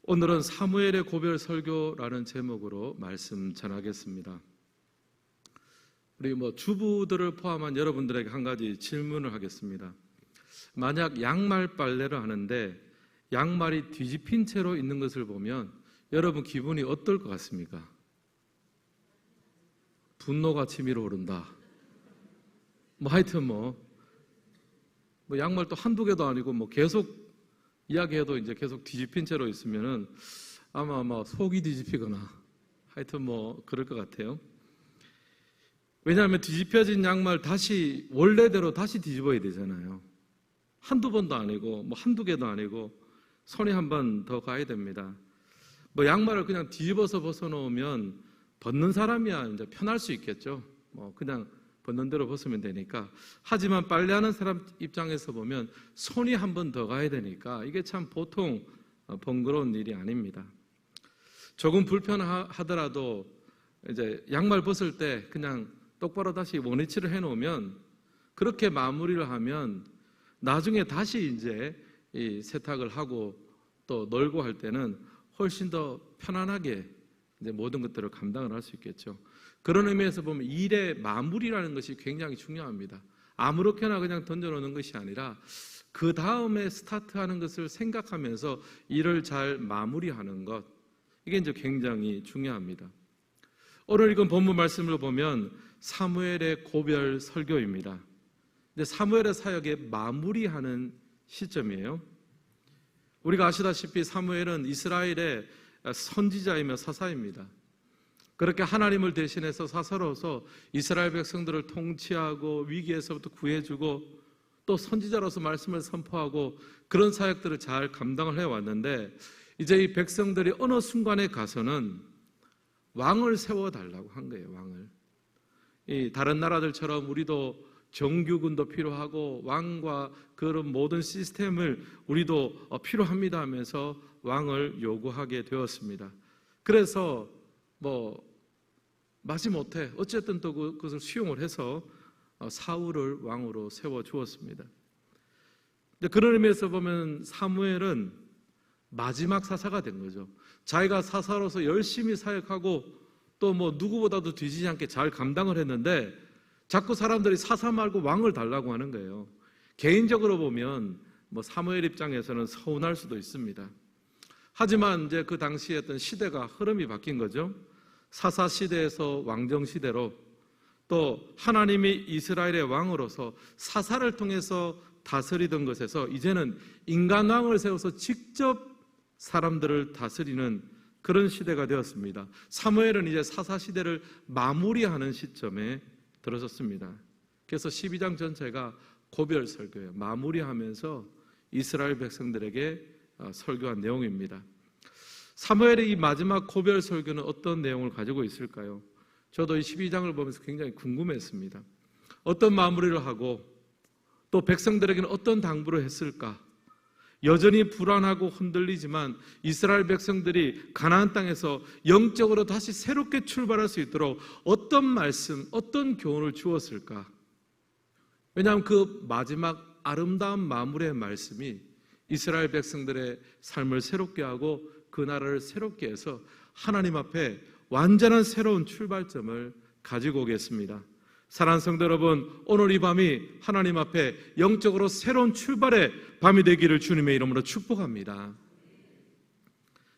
오늘은 사무엘의 고별 설교라는 제목으로 말씀 전하겠습니다. 우리 주부들을 포함한 여러분들에게 한 가지 질문을 하겠습니다. 만약 양말 빨래를 하는데 양말이 뒤집힌 채로 있는 것을 보면 여러분 기분이 어떨 것 같습니까? 분노가 치밀어 오른다. 하여튼 양말도 한두 개도 아니고 계속 이야기해도 이제 계속 뒤집힌 채로 있으면은 아마 속이 뒤집히거나 하여튼 그럴 것 같아요. 왜냐하면 뒤집혀진 양말 다시 원래대로 다시 뒤집어야 되잖아요. 한두 번도 아니고 한두 개도 아니고 손이 한 번 더 가야 됩니다. 양말을 그냥 뒤집어서 벗어놓으면 벗는 사람이야 이제 편할 수 있겠죠. 그냥 벗는 대로 벗으면 되니까. 하지만 빨래하는 사람 입장에서 보면 손이 한 번 더 가야 되니까 이게 참 보통 번거로운 일이 아닙니다. 조금 불편하더라도 이제 양말 벗을 때 그냥 똑바로 다시 원위치를 해놓으면, 그렇게 마무리를 하면 나중에 다시 이제 이 세탁을 하고 또 널고 할 때는 훨씬 더 편안하게 이제 모든 것들을 감당을 할 수 있겠죠. 그런 의미에서 보면 일의 마무리라는 것이 굉장히 중요합니다. 아무렇게나 그냥 던져놓는 것이 아니라 그 다음에 스타트하는 것을 생각하면서 일을 잘 마무리하는 것, 이게 이제 굉장히 중요합니다. 오늘 읽은 본문 말씀을 보면 사무엘의 고별 설교입니다. 이제 사무엘의 사역의 마무리하는 시점이에요. 우리가 아시다시피 사무엘은 이스라엘의 선지자이며 사사입니다. 그렇게 하나님을 대신해서 사사로서 이스라엘 백성들을 통치하고 위기에서부터 구해주고 또 선지자로서 말씀을 선포하고 그런 사역들을 잘 감당을 해왔는데, 이제 이 백성들이 어느 순간에 가서는 왕을 세워달라고 한 거예요. 왕을. 이 다른 나라들처럼 우리도 정규군도 필요하고 왕과 그런 모든 시스템을 우리도 필요합니다 하면서 왕을 요구하게 되었습니다. 그래서 마지못해 어쨌든 또 그것을 수용을 해서 사울을 왕으로 세워 주었습니다. 그런 의미에서 보면 사무엘은 마지막 사사가 된 거죠. 자기가 사사로서 열심히 사역하고 또 누구보다도 뒤지지 않게 잘 감당을 했는데 자꾸 사람들이 사사 말고 왕을 달라고 하는 거예요. 개인적으로 보면 사무엘 입장에서는 서운할 수도 있습니다. 하지만 이제 그 당시에 어떤 시대가 흐름이 바뀐 거죠. 사사 시대에서 왕정 시대로, 또 하나님이 이스라엘의 왕으로서 사사를 통해서 다스리던 것에서 이제는 인간 왕을 세워서 직접 사람들을 다스리는 그런 시대가 되었습니다. 사무엘은 이제 사사 시대를 마무리하는 시점에 들어섰습니다. 그래서 12장 전체가 고별 설교예요. 마무리하면서 이스라엘 백성들에게 설교한 내용입니다. 사무엘의 이 마지막 고별 설교는 어떤 내용을 가지고 있을까요? 저도 이 12장을 보면서 굉장히 궁금했습니다. 어떤 마무리를 하고 또 백성들에게는 어떤 당부를 했을까? 여전히 불안하고 흔들리지만 이스라엘 백성들이 가나안 땅에서 영적으로 다시 새롭게 출발할 수 있도록 어떤 말씀, 어떤 교훈을 주었을까? 왜냐하면 그 마지막 아름다운 마무리의 말씀이 이스라엘 백성들의 삶을 새롭게 하고 그 나라를 새롭게 해서 하나님 앞에 완전한 새로운 출발점을 가지고 오겠습니다. 사랑하는 성도 여러분, 오늘 이 밤이 하나님 앞에 영적으로 새로운 출발의 밤이 되기를 주님의 이름으로 축복합니다.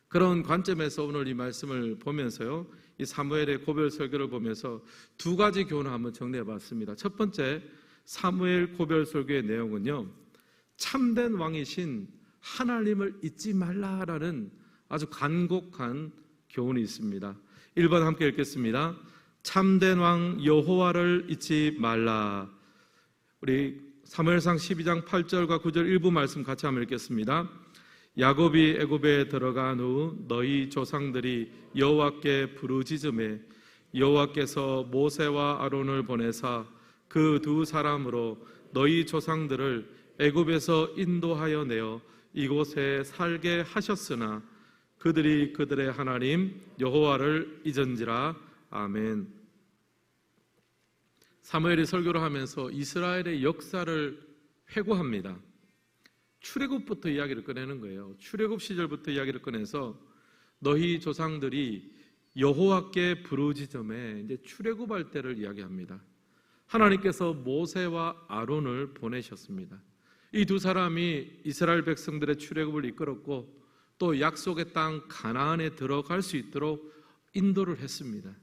그런 관점에서 오늘 이 말씀을 보면서요, 이 사무엘의 고별 설교를 보면서 두 가지 교훈을 한번 정리해 봤습니다. 첫 번째, 사무엘 고별 설교의 내용은요, 참된 왕이신 하나님을 잊지 말라라는 아주 간곡한 교훈이 있습니다. 1번 함께 읽겠습니다. 참된 왕 여호와를 잊지 말라. 우리 사무엘상 12장 8절과 9절 일부 말씀 같이 한번 읽겠습니다. 야곱이 애굽에 들어간 후 너희 조상들이 여호와께 부르짖음에 여호와께서 모세와 아론을 보내사 그 두 사람으로 너희 조상들을 애굽에서 인도하여 내어 이곳에 살게 하셨으나 그들이 그들의 하나님 여호와를 잊은지라. 아멘. 사무엘이 설교를 하면서 이스라엘의 역사를 회고합니다. 출애굽부터 이야기를 꺼내는 거예요. 출애굽 시절부터 이야기를 꺼내서 너희 조상들이 여호와께 부르짖음에 이제 출애굽할 때를 이야기합니다. 하나님께서 모세와 아론을 보내셨습니다. 이 두 사람이 이스라엘 백성들의 출애굽을 이끌었고 또 약속의 땅 가나안에 들어갈 수 있도록 인도를 했습니다.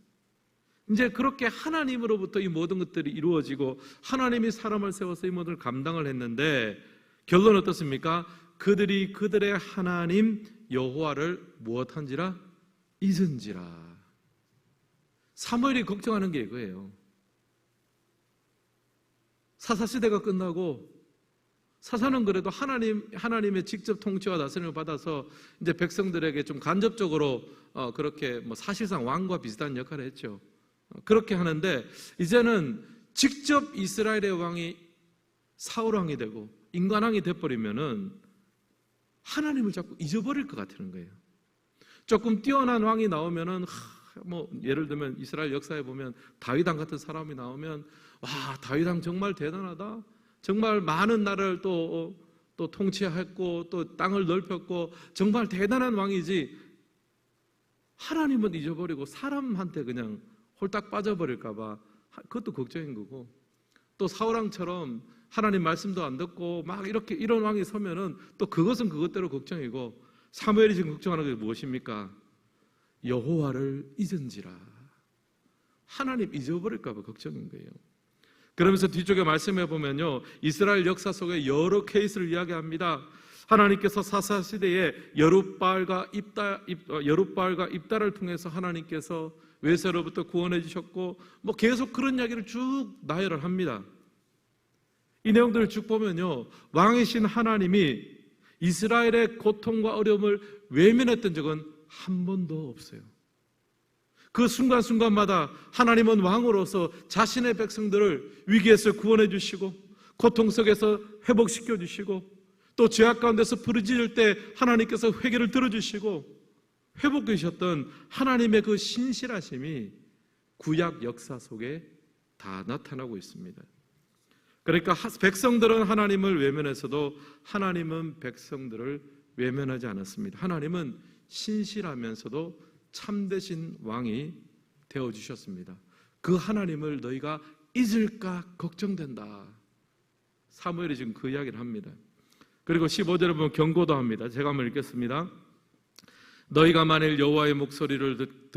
이제 그렇게 하나님으로부터 이 모든 것들이 이루어지고 하나님이 사람을 세워서 이 모든 걸 감당을 했는데 결론은 어떻습니까? 그들이 그들의 하나님 여호와를 무엇한지라? 잊은지라. 사무엘이 걱정하는 게 이거예요. 사사시대가 끝나고 사사는 그래도 하나님의 직접 통치와 다스림을 받아서 이제 백성들에게 좀 간접적으로 그렇게 사실상 왕과 비슷한 역할을 했죠. 그렇게 하는데 이제는 직접 이스라엘의 왕이 사울 왕이 되고 인간 왕이 돼버리면은 하나님을 자꾸 잊어버릴 것 같은 거예요. 조금 뛰어난 왕이 나오면은 예를 들면 이스라엘 역사에 보면 다윗 왕 같은 사람이 나오면 와, 다윗 왕 정말 대단하다. 정말 많은 나라를 또 통치했고 또 땅을 넓혔고 정말 대단한 왕이지. 하나님은 잊어버리고 사람한테 그냥 홀딱 빠져버릴까 봐 그것도 걱정인 거고, 또 사울 왕처럼 하나님 말씀도 안 듣고 막 이렇게 이런 왕이 서면은 또 그것은 그것대로 걱정이고, 사무엘이 지금 걱정하는 게 무엇입니까? 여호와를 잊은지라. 하나님 잊어버릴까 봐 걱정인 거예요. 그러면서 뒤쪽에 말씀해 보면요, 이스라엘 역사 속에 여러 케이스를 이야기합니다. 하나님께서 사사시대에 여룻바알과 입달을 통해서 하나님께서 외세로부터 구원해 주셨고 계속 그런 이야기를 쭉 나열을 합니다. 이 내용들을 쭉 보면요, 왕이신 하나님이 이스라엘의 고통과 어려움을 외면했던 적은 한 번도 없어요. 그 순간순간마다 하나님은 왕으로서 자신의 백성들을 위기에서 구원해 주시고 고통 속에서 회복시켜 주시고 또 죄악 가운데서 부르짖을 때 하나님께서 회개를 들어주시고 회복해 주셨던 하나님의 그 신실하심이 구약 역사 속에 다 나타나고 있습니다. 그러니까 백성들은 하나님을 외면해서도 하나님은 백성들을 외면하지 않았습니다. 하나님은 신실하면서도 참되신 왕이 되어주셨습니다. 그 하나님을 너희가 잊을까 걱정된다. 사무엘이 지금 그 이야기를 합니다. 그리고 15절에 보면 경고도 합니다. 제가 한번 읽겠습니다. 너희가 만일 여호와의 목소리를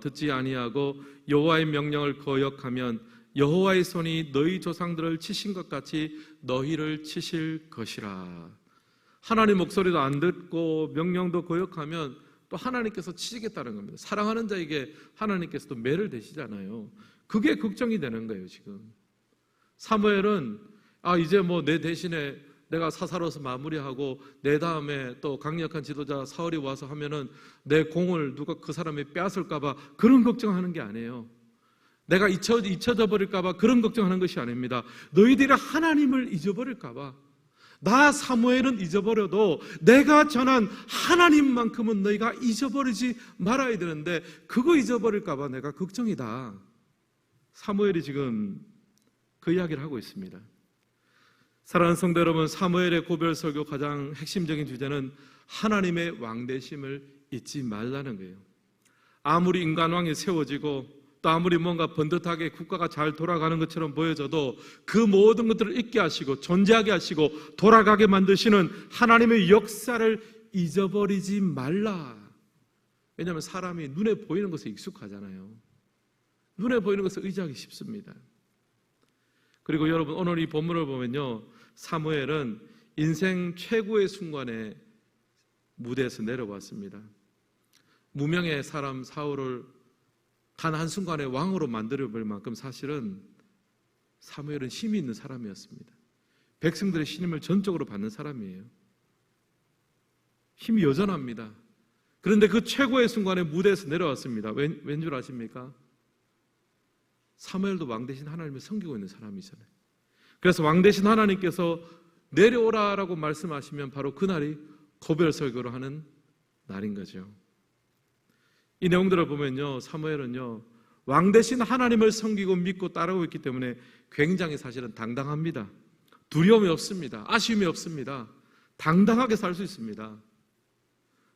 듣지 아니하고 여호와의 명령을 거역하면 여호와의 손이 너희 조상들을 치신 것 같이 너희를 치실 것이라. 하나님 목소리도 안 듣고 명령도 거역하면 또 하나님께서 치시겠다는 겁니다. 사랑하는 자에게 하나님께서도 매를 대시잖아요. 그게 걱정이 되는 거예요. 지금 사무엘은 이제 내 대신에 내가 사사로서 마무리하고 내 다음에 또 강력한 지도자 사울이 와서 하면은 내 공을 누가 그 사람이 빼앗을까 봐 그런 걱정하는 게 아니에요. 내가 잊혀져 버릴까 봐 그런 걱정하는 것이 아닙니다. 너희들이 하나님을 잊어버릴까 봐. 나 사무엘은 잊어버려도 내가 전한 하나님만큼은 너희가 잊어버리지 말아야 되는데 그거 잊어버릴까 봐 내가 걱정이다. 사무엘이 지금 그 이야기를 하고 있습니다. 사랑하는 성도 여러분, 사무엘의 고별 설교 가장 핵심적인 주제는 하나님의 왕되심을 잊지 말라는 거예요. 아무리 인간왕이 세워지고 또 아무리 뭔가 번듯하게 국가가 잘 돌아가는 것처럼 보여져도 그 모든 것들을 잊게 하시고 존재하게 하시고 돌아가게 만드시는 하나님의 역사를 잊어버리지 말라. 왜냐하면 사람이 눈에 보이는 것에 익숙하잖아요. 눈에 보이는 것을 의지하기 쉽습니다. 그리고 여러분, 오늘 이 본문을 보면요, 사무엘은 인생 최고의 순간에 무대에서 내려왔습니다. 무명의 사람 사울을 단 한순간에 왕으로 만들어볼 만큼 사실은 사무엘은 힘이 있는 사람이었습니다. 백성들의 신임을 전적으로 받는 사람이에요. 힘이 여전합니다. 그런데 그 최고의 순간에 무대에서 내려왔습니다. 왠 줄 아십니까? 사무엘도 왕 대신 하나님을 섬기고 있는 사람이잖아요. 그래서 왕 대신 하나님께서 내려오라라고 말씀하시면 바로 그날이 고별 설교를 하는 날인 거죠. 이 내용들을 보면요, 사무엘은요, 왕 대신 하나님을 섬기고 믿고 따르고 있기 때문에 굉장히 사실은 당당합니다. 두려움이 없습니다. 아쉬움이 없습니다. 당당하게 살 수 있습니다.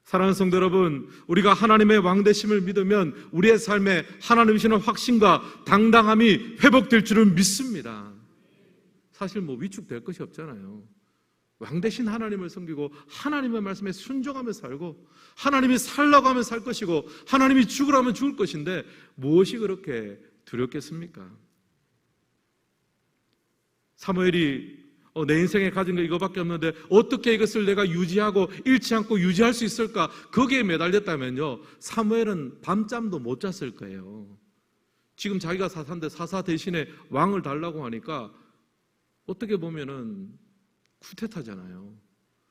사랑하는 성도 여러분, 우리가 하나님의 왕되심을 믿으면 우리의 삶에 하나님 주시는 확신과 당당함이 회복될 줄을 믿습니다. 사실 위축될 것이 없잖아요. 왕되신 하나님을 섬기고 하나님의 말씀에 순종하며 살고 하나님이 살라고 하면 살 것이고 하나님이 죽으라면 죽을 것인데 무엇이 그렇게 두렵겠습니까? 사무엘이 내 인생에 가진 거 이거밖에 없는데 어떻게 이것을 내가 유지하고 잃지 않고 유지할 수 있을까? 거기에 매달렸다면요, 사무엘은 밤잠도 못 잤을 거예요. 지금 자기가 사사인데 사사 대신에 왕을 달라고 하니까 어떻게 보면은 쿠데타잖아요.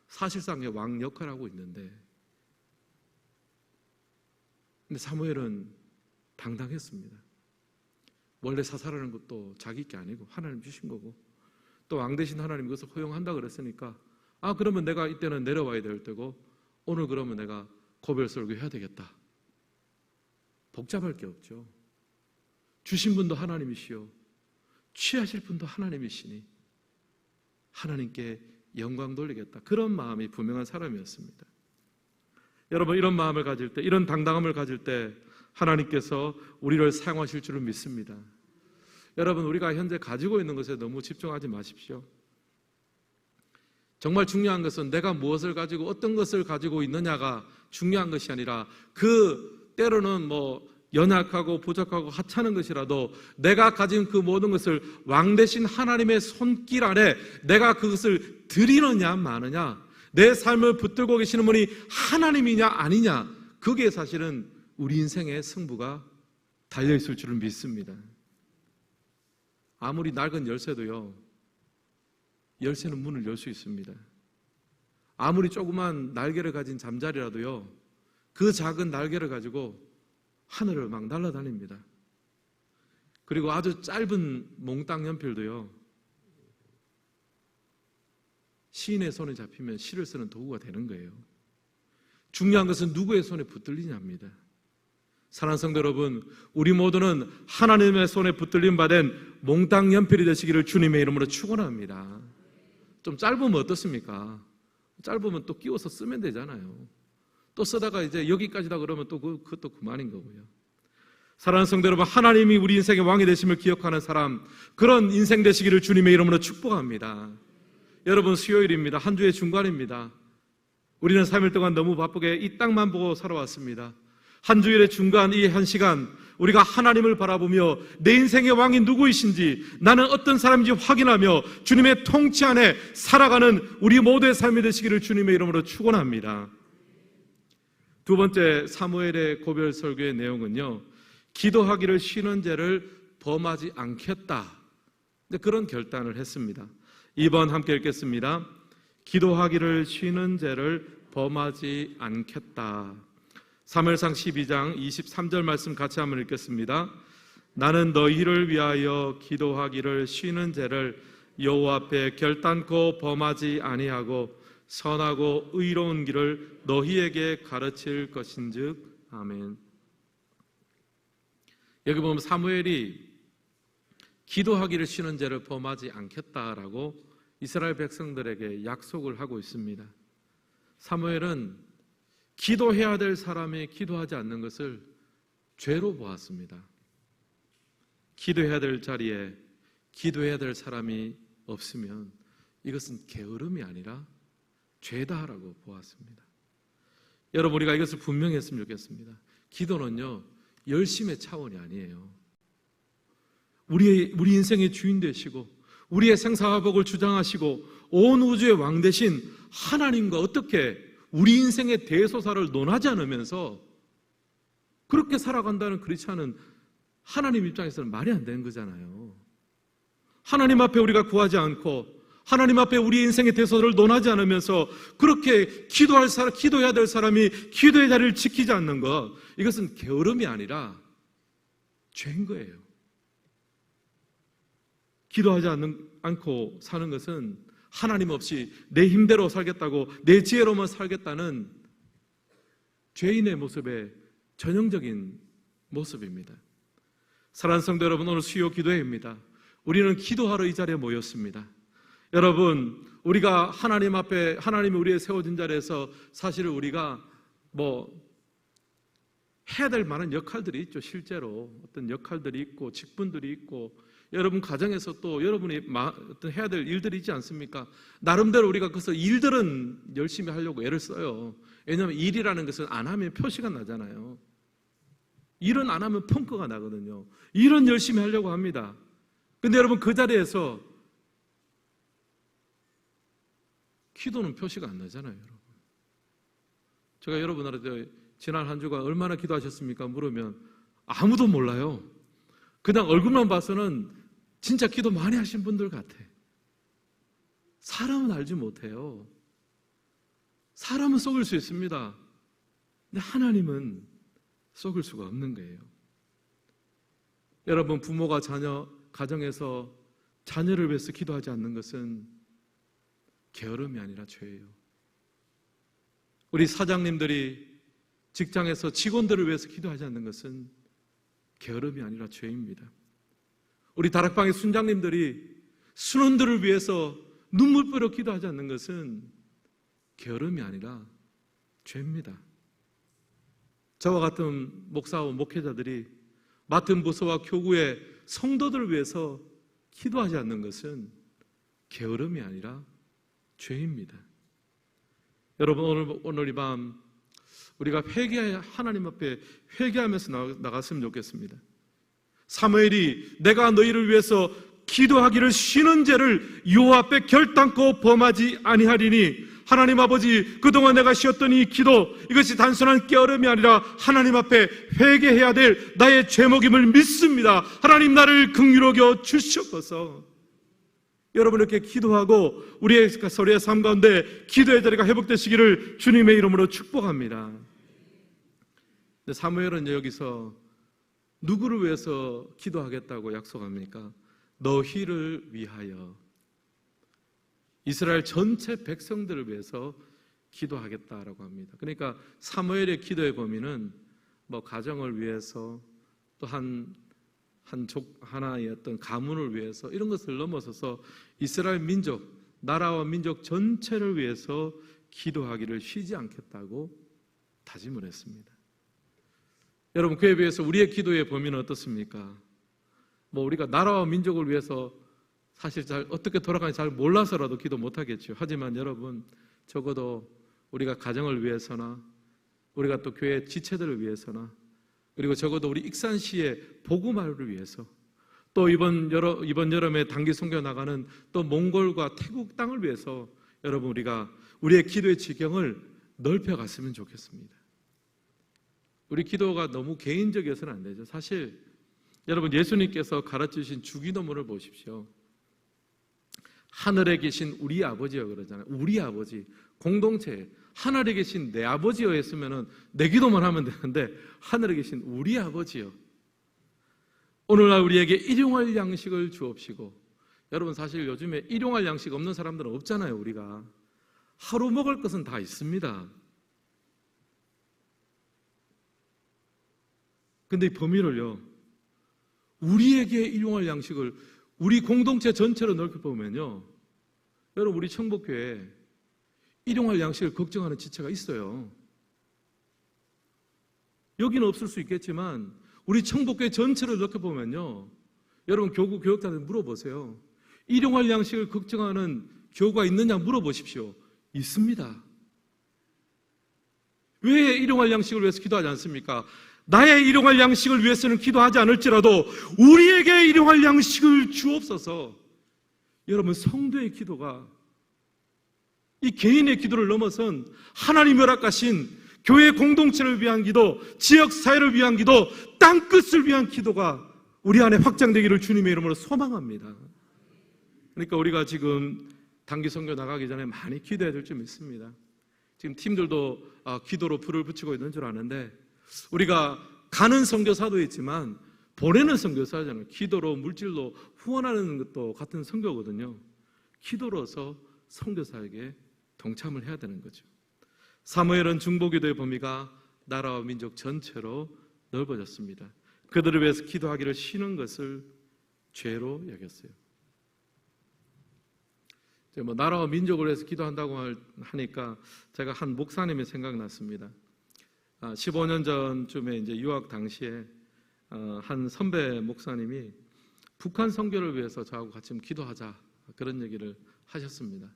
사실상의 왕 역할을 하고 있는데, 근데 사무엘은 당당했습니다. 원래 사사라는 것도 자기 게 아니고 하나님 주신 거고, 또 왕 대신 하나님 그것을 허용한다 그랬으니까, 그러면 내가 이때는 내려와야 될 때고 오늘 그러면 내가 고별 설교해야 되겠다. 복잡할 게 없죠. 주신 분도 하나님이시요 취하실 분도 하나님이시니 하나님께 영광 돌리겠다, 그런 마음이 분명한 사람이었습니다. 여러분, 이런 마음을 가질 때, 이런 당당함을 가질 때 하나님께서 우리를 사용하실 줄을 믿습니다. 여러분, 우리가 현재 가지고 있는 것에 너무 집중하지 마십시오. 정말 중요한 것은 내가 무엇을 가지고 어떤 것을 가지고 있느냐가 중요한 것이 아니라, 그 때로는 연약하고 부족하고 하찮은 것이라도 내가 가진 그 모든 것을 왕 대신 하나님의 손길 아래 내가 그것을 드리느냐 마느냐, 내 삶을 붙들고 계시는 분이 하나님이냐 아니냐, 그게 사실은 우리 인생의 승부가 달려있을 줄을 믿습니다. 아무리 낡은 열쇠도요, 열쇠는 문을 열 수 있습니다. 아무리 조그만 날개를 가진 잠자리라도요, 그 작은 날개를 가지고 하늘을 막 날아다닙니다. 그리고 아주 짧은 몽땅 연필도요, 시인의 손에 잡히면 시를 쓰는 도구가 되는 거예요. 중요한 것은 누구의 손에 붙들리냐입니다. 사랑하는 성도 여러분, 우리 모두는 하나님의 손에 붙들림 받은 몽땅 연필이 되시기를 주님의 이름으로 축원합니다. 좀 짧으면 어떻습니까? 짧으면 또 끼워서 쓰면 되잖아요. 또 쓰다가 이제 여기까지다 그러면 또 그것도 그만인 거고요. 사랑하는 성도 여러분, 하나님이 우리 인생의 왕이 되심을 기억하는 사람, 그런 인생 되시기를 주님의 이름으로 축복합니다. 여러분, 수요일입니다. 한 주의 중간입니다. 우리는 3일 동안 너무 바쁘게 이 땅만 보고 살아왔습니다. 한 주일의 중간 이 한 시간, 우리가 하나님을 바라보며 내 인생의 왕이 누구이신지, 나는 어떤 사람인지 확인하며 주님의 통치 안에 살아가는 우리 모두의 삶이 되시기를 주님의 이름으로 축원합니다. 두 번째, 사무엘의 고별 설교의 내용은요, 기도하기를 쉬는 죄를 범하지 않겠다, 그런 결단을 했습니다. 2번 함께 읽겠습니다. 기도하기를 쉬는 죄를 범하지 않겠다. 사무엘상 12장 23절 말씀 같이 한번 읽겠습니다. 나는 너희를 위하여 기도하기를 쉬는 죄를 여호와 앞에 결단코 범하지 아니하고 선하고 의로운 길을 너희에게 가르칠 것인즉. 아멘. 여기 보면 사무엘이 기도하기를 쉬는 죄를 범하지 않겠다라고 이스라엘 백성들에게 약속을 하고 있습니다. 사무엘은 기도해야 될 사람이 기도하지 않는 것을 죄로 보았습니다. 기도해야 될 자리에 기도해야 될 사람이 없으면 이것은 게으름이 아니라 죄다라고 보았습니다. 여러분, 우리가 이것을 분명히 했으면 좋겠습니다. 기도는요, 열심의 차원이 아니에요. 우리 인생의 주인 되시고 우리의 생사화복을 주장하시고 온 우주의 왕 되신 하나님과 어떻게 우리 인생의 대소사를 논하지 않으면서 그렇게 살아간다는 크리스찬은 하나님 입장에서는 말이 안 되는 거잖아요. 하나님 앞에 우리가 구하지 않고 하나님 앞에 우리 인생의 대소사를 논하지 않으면서 그렇게 기도해야 될 사람이 기도의 자리를 지키지 않는 것, 이것은 게으름이 아니라 죄인 거예요. 기도하지 않고 사는 것은 하나님 없이 내 힘대로 살겠다고, 내 지혜로만 살겠다는 죄인의 모습의 전형적인 모습입니다. 사랑하는 성도 여러분, 오늘 수요 기도회입니다. 우리는 기도하러 이 자리에 모였습니다. 여러분, 우리가 하나님 앞에 하나님이 우리의 세워진 자리에서 사실 우리가 해야 될 많은 역할들이 있죠. 실제로 어떤 역할들이 있고 직분들이 있고 여러분 가정에서 또 여러분이 어떤 해야 될 일들이 있지 않습니까? 나름대로 우리가 그래서 일들은 열심히 하려고 애를 써요. 왜냐하면 일이라는 것은 안 하면 표시가 나잖아요. 일은 안 하면 펑크가 나거든요. 일은 열심히 하려고 합니다. 근데 여러분 그 자리에서 기도는 표시가 안 나잖아요. 여러분. 제가 여러분한테 지난 한 주간 얼마나 기도하셨습니까? 물으면 아무도 몰라요. 그냥 얼굴만 봐서는 진짜 기도 많이 하신 분들 같아. 사람은 알지 못해요. 사람은 속일 수 있습니다. 근데 하나님은 속일 수가 없는 거예요. 여러분 부모가 가정에서 자녀를 위해서 기도하지 않는 것은 게으름이 아니라 죄예요. 우리 사장님들이 직장에서 직원들을 위해서 기도하지 않는 것은 게으름이 아니라 죄입니다. 우리 다락방의 순장님들이 순원들을 위해서 눈물보러 기도하지 않는 것은 게으름이 아니라 죄입니다. 저와 같은 목사와 목회자들이 맡은 부서와 교구의 성도들을 위해서 기도하지 않는 것은 게으름이 아니라 죄입니다. 여러분 오늘 이 밤 우리가 하나님 앞에 회개하면서 나갔으면 좋겠습니다. 사무엘이 내가 너희를 위해서 기도하기를 쉬는 죄를 여호와 앞에 결단코 범하지 아니하리니 하나님 아버지 그동안 내가 쉬었던 이 기도 이것이 단순한 깨어름이 아니라 하나님 앞에 회개해야 될 나의 죄목임을 믿습니다. 하나님 나를 긍휼히 여겨 주시옵소서. 여러분 이렇게 기도하고 우리의 서로의 삶 가운데 기도의 자리가 회복되시기를 주님의 이름으로 축복합니다. 근데 사무엘은 여기서 누구를 위해서 기도하겠다고 약속합니까? 너희를 위하여 이스라엘 전체 백성들을 위해서 기도하겠다라고 합니다. 그러니까 사무엘의 기도의 범위는 가정을 위해서 또 하나의 어떤 가문을 위해서 이런 것을 넘어서서 이스라엘 민족, 나라와 민족 전체를 위해서 기도하기를 쉬지 않겠다고 다짐을 했습니다. 여러분 그에 비해서 우리의 기도의 범위는 어떻습니까? 우리가 나라와 민족을 위해서 사실 어떻게 돌아가는지 잘 몰라서라도 기도 못하겠죠. 하지만 여러분 적어도 우리가 가정을 위해서나 우리가 또 교회 지체들을 위해서나 그리고 적어도 우리 익산시의 복음화를 위해서 또 이번 여름에 단기 선교 나가는 또 몽골과 태국 땅을 위해서 여러분 우리가 우리의 기도의 지경을 넓혀갔으면 좋겠습니다. 우리 기도가 너무 개인적이어서는 안 되죠. 사실 여러분 예수님께서 가르치신 주기도문을 보십시오. 하늘에 계신 우리 아버지여 그러잖아요. 우리 아버지, 공동체 하늘에 계신 내 아버지여 했으면 내 기도만 하면 되는데 하늘에 계신 우리 아버지여 오늘날 우리에게 일용할 양식을 주옵시고 여러분 사실 요즘에 일용할 양식 없는 사람들은 없잖아요. 우리가 하루 먹을 것은 다 있습니다. 근데 이 범위를요 우리에게 일용할 양식을 우리 공동체 전체로 넓혀보면요 여러분 우리 청복교회에 일용할 양식을 걱정하는 지체가 있어요. 여기는 없을 수 있겠지만 우리 청복교회 전체를 넓혀보면요 여러분 교구 교역자들 물어보세요. 일용할 양식을 걱정하는 교구가 있느냐 물어보십시오. 있습니다. 왜 일용할 양식을 위해서 기도하지 않습니까? 나의 일용할 양식을 위해서는 기도하지 않을지라도 우리에게 일용할 양식을 주옵소서. 여러분 성도의 기도가 이 개인의 기도를 넘어선 하나님이 허락하신 교회 공동체를 위한 기도, 지역 사회를 위한 기도, 땅끝을 위한 기도가 우리 안에 확장되기를 주님의 이름으로 소망합니다. 그러니까 우리가 지금 단기 선교 나가기 전에 많이 기도해야 될 줄 믿습니다. 지금 팀들도 기도로 불을 붙이고 있는 줄 아는데 우리가 가는 선교사도 있지만 보내는 선교사잖아요. 기도로 물질로 후원하는 것도 같은 선교거든요. 기도로서 선교사에게 동참을 해야 되는 거죠. 사무엘은 중보기도의 범위가 나라와 민족 전체로 넓어졌습니다. 그들을 위해서 기도하기를 쉬는 것을 죄로 여겼어요. 뭐 나라와 민족을 위해서 기도한다고 하니까 제가 한 목사님이 생각났습니다. 15년 전쯤에 이제 유학 당시에 한 선배 목사님이 북한 선교를 위해서 저하고 같이 기도하자 그런 얘기를 하셨습니다.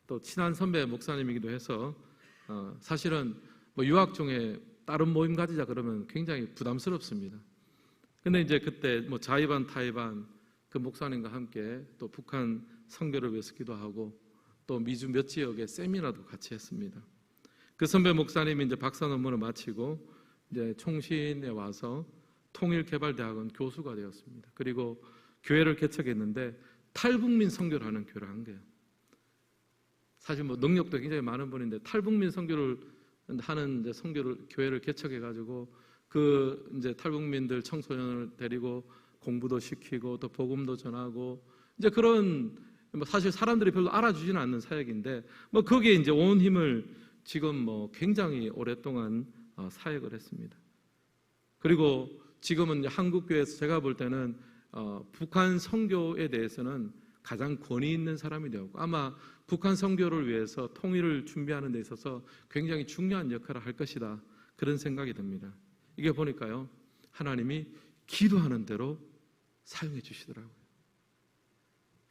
또 친한 선배 목사님이기도 해서 사실은 뭐 유학 중에 다른 모임 가지자 그러면 굉장히 부담스럽습니다. 근데 이제 그때 뭐 자의반 타의반 그 목사님과 함께 또 북한 선교를 위해서 기도하고 또 미주 몇 지역에 세미나도 같이 했습니다. 그 선배 목사님이 이제 박사 논문을 마치고 이제 총신에 와서 통일개발대학원 교수가 되었습니다. 그리고 교회를 개척했는데 탈북민 선교를 하는 교회를 한 거예요. 사실 뭐 능력도 굉장히 많은 분인데 탈북민 선교를 하는 이제 선교를 교회를 개척해 가지고 그 이제 탈북민들 청소년을 데리고 공부도 시키고 또 복음도 전하고 이제 그런 뭐 사실 사람들이 별로 알아주지는 않는 사역인데 뭐 거기에 이제 온 힘을 지금 뭐 굉장히 오랫동안 사역을 했습니다. 그리고 지금은 한국교회에서 제가 볼 때는 북한 선교에 대해서는 가장 권위 있는 사람이 되었고 아마 북한 선교를 위해서 통일을 준비하는 데 있어서 굉장히 중요한 역할을 할 것이다 그런 생각이 듭니다. 이게 보니까요 하나님이 기도하는 대로 사용해 주시더라고요.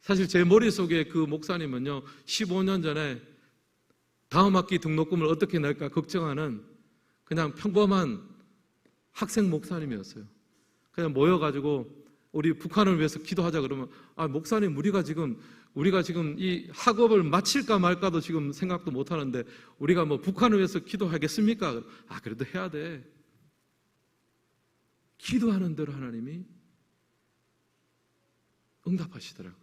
사실 제 머릿속에 그 목사님은요 15년 전에 다음 학기 등록금을 어떻게 낼까 걱정하는 그냥 평범한 학생 목사님이었어요. 그냥 모여가지고 우리 북한을 위해서 기도하자 그러면 목사님 우리가 지금 이 학업을 마칠까 말까도 지금 생각도 못 하는데 우리가 뭐 북한을 위해서 기도하겠습니까? 그래도 해야 돼. 기도하는 대로 하나님이 응답하시더라고요.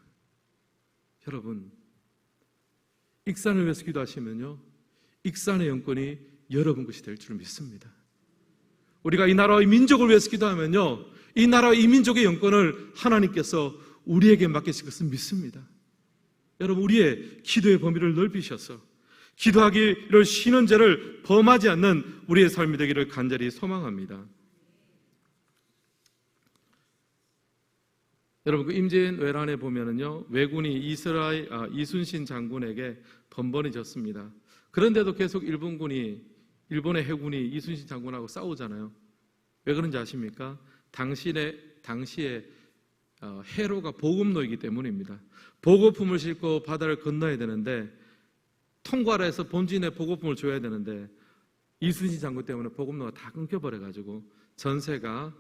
여러분 익산을 위해서 기도하시면요 익산의 영권이 여러분 것이 될 줄 믿습니다. 우리가 이 나라와 이 민족을 위해서 기도하면요 이 나라와 이 민족의 영권을 하나님께서 우리에게 맡기실 것을 믿습니다. 여러분 우리의 기도의 범위를 넓히셔서 기도하기를 쉬는 죄를 범하지 않는 우리의 삶이 되기를 간절히 소망합니다. 여러분 그 임진 외란에 보면은요 왜군이 이순신 장군에게 번번이 졌습니다. 그런데도 계속 일본의 해군이 이순신 장군하고 싸우잖아요. 왜 그런지 아십니까? 당시에 해로가 보급로이기 때문입니다. 보급품을 싣고 바다를 건너야 되는데 통과를 해서 본진에 보급품을 줘야 되는데 이순신 장군 때문에 보급로가 다 끊겨버려가지고 전세가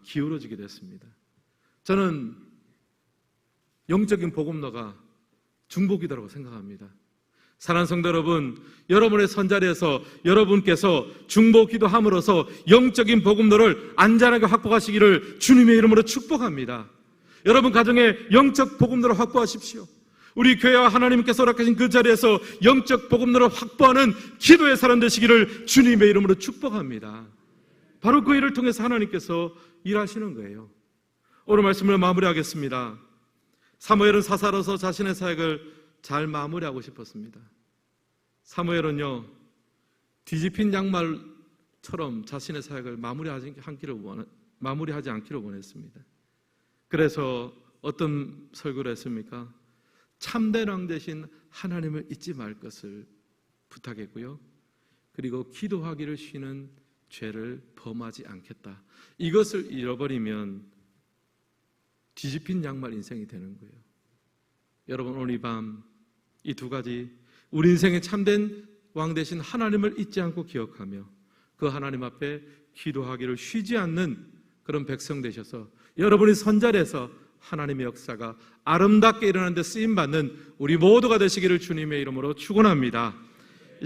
기울어지게 됐습니다. 저는 영적인 보급로가 중보기도라고 생각합니다. 사랑하는 성도 여러분, 여러분의 선자리에서 여러분께서 중보기도함으로써 영적인 복음로를 안전하게 확보하시기를 주님의 이름으로 축복합니다. 여러분 가정에 영적 복음로를 확보하십시오. 우리 교회와 하나님께서 허락하신 그 자리에서 영적 복음로를 확보하는 기도의 사람 되시기를 주님의 이름으로 축복합니다. 바로 그 일을 통해서 하나님께서 일하시는 거예요. 오늘 말씀을 마무리하겠습니다. 사무엘은 사사로서 자신의 사역을 잘 마무리하고 싶었습니다. 사무엘은요 뒤집힌 양말처럼 자신의 사역을 마무리하지 않기를 원했습니다. 그래서 어떤 설교를 했습니까? 참된 왕 되신 하나님을 잊지 말 것을 부탁했고요. 그리고 기도하기를 쉬는 죄를 범하지 않겠다. 이것을 잃어버리면 뒤집힌 양말 인생이 되는 거예요. 여러분 오늘 이 밤 이 두 가지 우리 인생의 참된 왕 되신 하나님을 잊지 않고 기억하며 그 하나님 앞에 기도하기를 쉬지 않는 그런 백성 되셔서 여러분이 선자리에서 하나님의 역사가 아름답게 일어나는 데 쓰임받는 우리 모두가 되시기를 주님의 이름으로 축원합니다.